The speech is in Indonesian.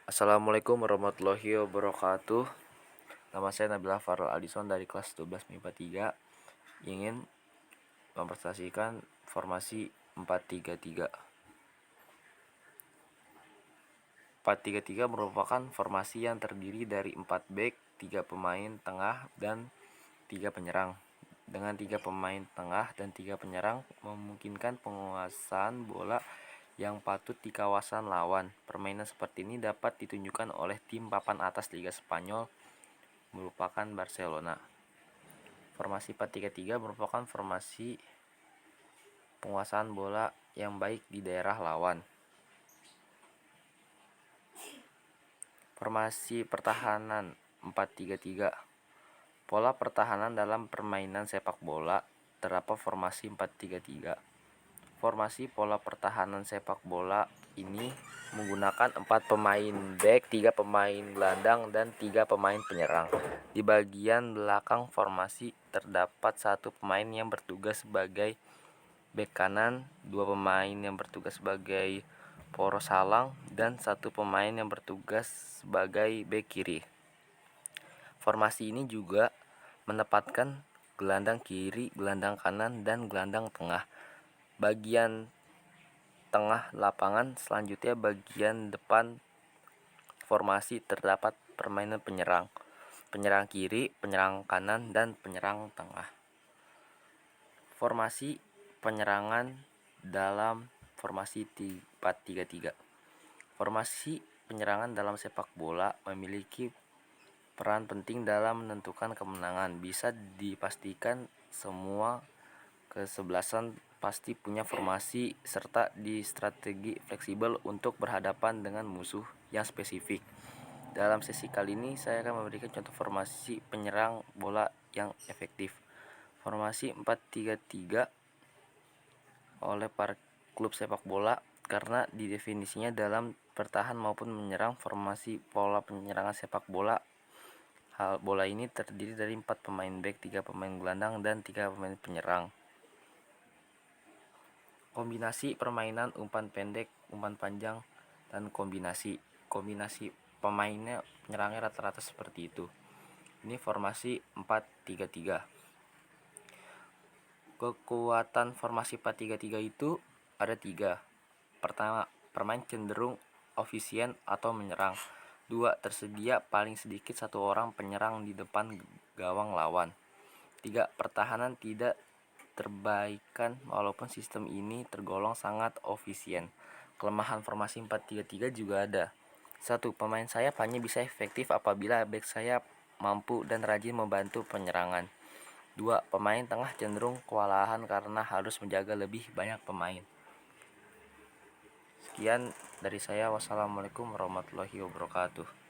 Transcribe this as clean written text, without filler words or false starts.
Assalamualaikum warahmatullahi wabarakatuh. Nama saya Nabila Farul Adison dari kelas 12 MIPA 3. Ingin mempresentasikan formasi 4-3-3. 4-3-3 merupakan formasi yang terdiri dari 4 back, 3 pemain tengah, dan 3 penyerang. Dengan 3 pemain tengah dan 3 penyerang memungkinkan penguasaan bola yang patut di kawasan lawan. Permainan seperti ini dapat ditunjukkan oleh tim papan atas Liga Spanyol merupakan Barcelona. Formasi 4-3-3 merupakan formasi penguasaan bola yang baik di daerah lawan. Formasi pertahanan 4-3-3. Pola pertahanan dalam permainan sepak bola terdapat formasi 4-3-3. Formasi pola pertahanan sepak bola ini menggunakan 4 pemain back, 3 pemain gelandang, dan 3 pemain penyerang. Di bagian belakang formasi terdapat 1 pemain yang bertugas sebagai bek kanan, 2 pemain yang bertugas sebagai poros halang, dan 1 pemain yang bertugas sebagai bek kiri. Formasi ini juga menempatkan gelandang kiri, gelandang kanan, dan gelandang tengah. Bagian tengah lapangan selanjutnya bagian depan formasi terdapat permainan penyerang kiri, penyerang kanan, dan penyerang tengah. Formasi penyerangan dalam formasi 4-3-3. Formasi penyerangan dalam sepak bola memiliki peran penting dalam menentukan kemenangan. Bisa dipastikan semua kesebelasan pasti punya formasi serta di strategi fleksibel untuk berhadapan dengan musuh yang spesifik. Dalam sesi kali ini saya akan memberikan contoh formasi penyerang bola yang efektif. Formasi 4-3-3 oleh para klub sepak bola karena didefinisinya dalam bertahan maupun menyerang. Formasi pola penyerangan sepak bola bola ini terdiri dari 4 pemain back, 3 pemain gelandang, dan 3 pemain penyerang. Kombinasi permainan umpan pendek, umpan panjang, dan kombinasi pemainnya penyerangnya rata-rata seperti itu. Ini formasi 4-3-3. Kekuatan formasi 4-3-3 itu ada 3. Pertama, permain cenderung ofisien atau menyerang. 2. Tersedia paling sedikit 1 orang penyerang di depan gawang lawan. 3. Pertahanan tidak terbaikan walaupun sistem ini tergolong sangat ofisien. Kelemahan formasi 4-3-3 juga ada. 1. Pemain sayap hanya bisa efektif apabila bek sayap mampu dan rajin membantu penyerangan. 2. Pemain tengah cenderung kewalahan karena harus menjaga lebih banyak pemain. Sekian dari saya. Wassalamualaikum warahmatullahi wabarakatuh.